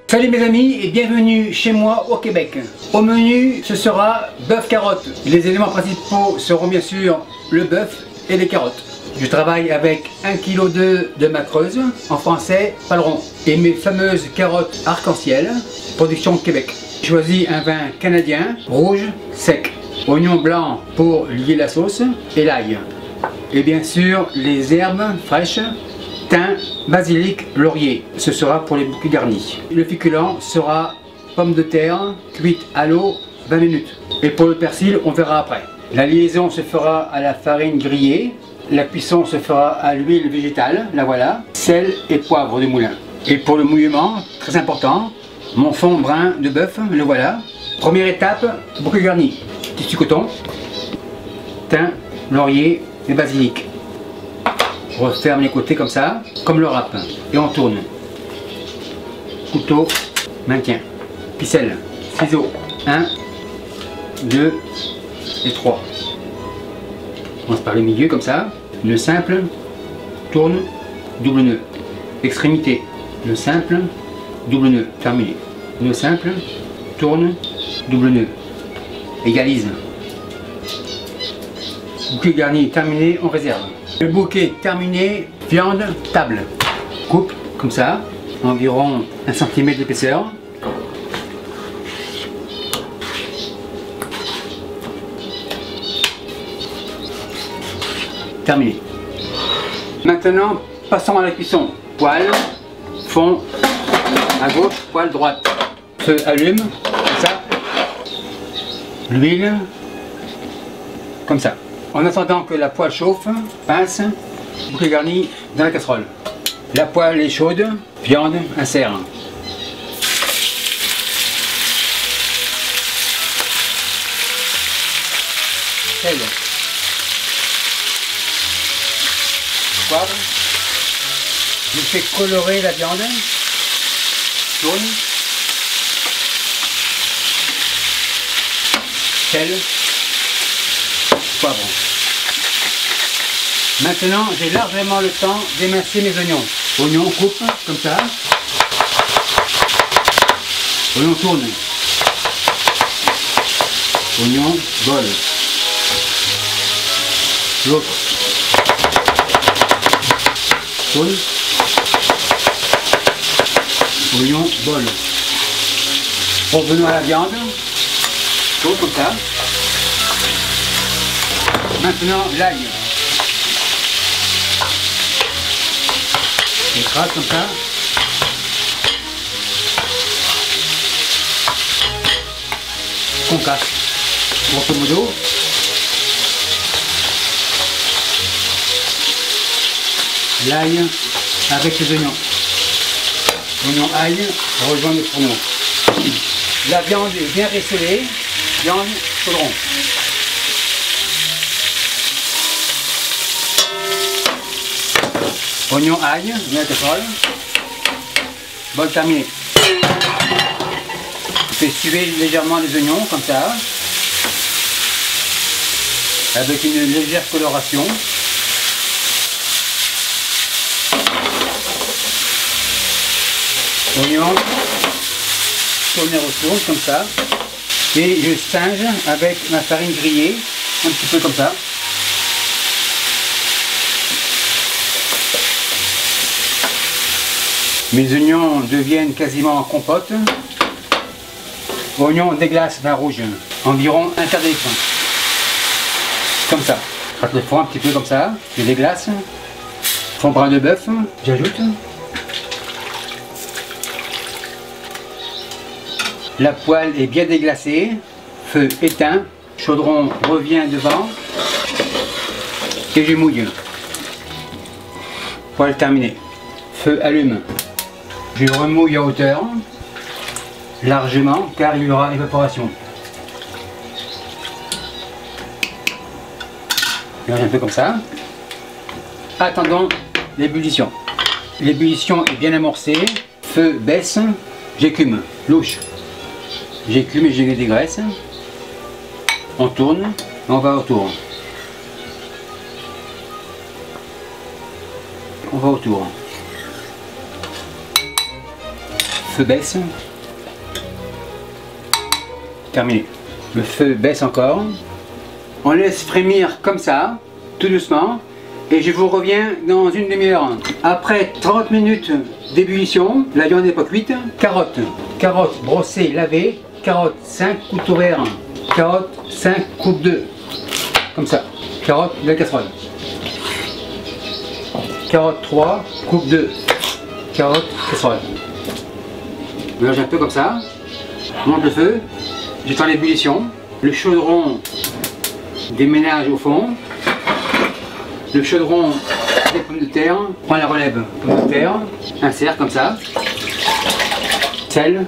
Salut mes amis et bienvenue chez moi au Québec. Au menu, ce sera bœuf carotte. Les éléments principaux seront bien sûr le bœuf et les carottes. Je travaille avec 1,2 kg de macreuse, en français paleron, et mes fameuses carottes arc-en-ciel, production Québec. J'ai choisi un vin canadien, rouge, sec. Oignon blanc pour lier la sauce et l'ail. Et bien sûr les herbes fraîches, thym, basilic, laurier. Ce sera pour les bouquets garnis. Le féculent sera pommes de terre cuites à l'eau 20 minutes. Et pour le persil, on verra après. La liaison se fera à la farine grillée. La cuisson se fera à l'huile végétale, la voilà. Sel et poivre de moulin. Et pour le mouillement, très important, mon fond brun de bœuf, le voilà. Première étape, bouquet garni. Tissu coton, thym, laurier et basilic. Je referme les côtés comme ça, comme le râpe, et on tourne. Couteau, maintien. Ficelle, ciseaux, 1, 2 et 3. On commence par le milieu comme ça. Nœud simple, tourne, double nœud. Extrémité, nœud simple, double nœud, terminé. Nœud simple, tourne, double nœud. Égalise. Bouquet garni terminé, on réserve. Le bouquet terminé, viande, table. Coupe comme ça, environ 1 cm d'épaisseur. Terminé. Maintenant, passons à la cuisson. Poêle, fond à gauche, poêle droite. Feu allume, comme ça. L'huile, comme ça. En attendant que la poêle chauffe, pince, bouquet garni dans la casserole. La poêle est chaude, viande, insère. Sel. Poivre. Je fais colorer la viande. Jaune. Sel. Poivron. Maintenant, j'ai largement le temps d'émincer mes oignons. Oignons, coupe comme ça. Oignon tourne. Oignon, bol. L'autre. Tourne. Oignon, bol. Revenons à la viande. Tourne comme ça. Maintenant, l'ail. On écrase comme ça. Qu'on casse. Grosso modo. L'ail avec les oignons. Oignon ail rejoint le fourneau. La viande est bien récellée. Viande chaudron. Oignon ail, bien la casserole. Bol terminé. Je fais suer légèrement les oignons comme ça. Avec une légère coloration. Oignon. Tourner autour comme ça. Et je singe avec ma farine grillée. Un petit peu comme ça. Mes oignons deviennent quasiment en compote. Oignons déglace vin rouge, environ un quart d'écran. Comme ça. Je rate le fond un petit peu comme ça, je déglace. Fond brun de bœuf, j'ajoute. La poêle est bien déglacée, feu éteint, chaudron revient devant et je mouille. Poêle terminée. Feu allume. Je remouille à hauteur, largement, car il y aura évaporation. Mélange un peu comme ça. Attendons l'ébullition. L'ébullition est bien amorcée, feu baisse, j'écume, louche. J'écume et je dégraisse. On tourne, on va autour. On va autour. feu baisse. Terminé. Le feu baisse encore. On laisse frémir comme ça, tout doucement. Et je vous reviens dans une demi-heure. Après 30 minutes d'ébullition, la viande n'est pas cuite. Carottes. Carottes brossées, lavées. Carottes 5 couteaux verts. Carottes 5 coupes 2. Comme ça. Carottes de la casserole. Carottes 3, coupe 2. Carottes, casserole. Mélange un peu comme ça. Monte le feu. J'étends l'ébullition. Le chaudron déménage au fond. Le chaudron des pommes de terre. Prends la relève pommes de terre. Insère comme ça. Sel.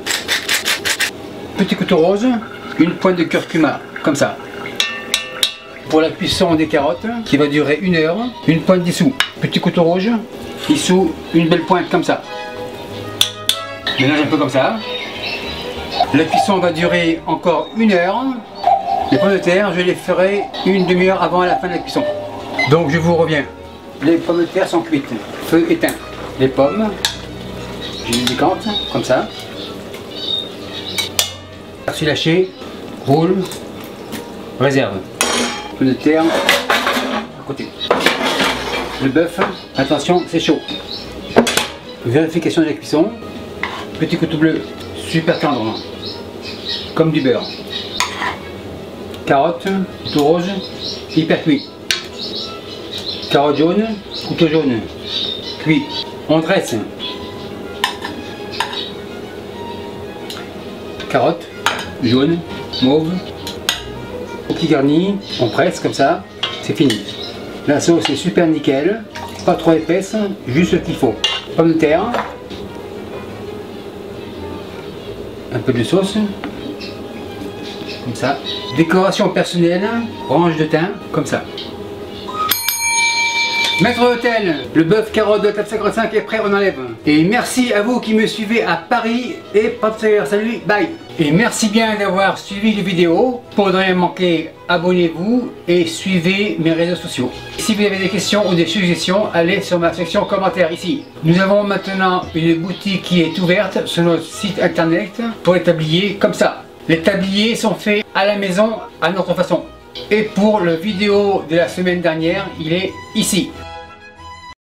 Petit couteau rose. Une pointe de curcuma. Comme ça. Pour la cuisson des carottes, qui va durer 1 heure, une pointe d'issou. Petit couteau rouge. Issou, une belle pointe comme ça. Mélange un peu comme ça. La cuisson va durer encore 1 heure. Les pommes de terre, je les ferai une demi-heure avant la fin de la cuisson. Donc je vous reviens. Les pommes de terre sont cuites. Feu éteint. Les pommes, je les décante comme ça. Par-dessus lâché, roule, réserve. Pommes de terre à côté. Le bœuf, attention, c'est chaud. Vérification de la cuisson. Petit couteau bleu, super tendre, comme du beurre. Carotte, couteau rose, hyper cuit. Carotte jaune, couteau jaune, cuit. On dresse. Carotte, jaune, mauve. Petit garni, on presse comme ça, c'est fini. La sauce est super nickel, pas trop épaisse, juste ce qu'il faut. Pommes de terre. Un peu de sauce. Comme ça. Décoration personnelle, orange de thym, comme ça. Maître d'hôtel, le bœuf carotte de table 55 est prêt, on enlève. Et merci à vous qui me suivez à Paris et Portugal. Salut, bye. Et merci bien d'avoir suivi les vidéos. Pour ne rien manquer, abonnez-vous et suivez mes réseaux sociaux. Si vous avez des questions ou des suggestions, allez sur ma section commentaires ici. Nous avons maintenant une boutique qui est ouverte sur notre site internet pour les tabliers comme ça. Les tabliers sont faits à la maison à notre façon. Et pour le vidéo de la semaine dernière, il est ici.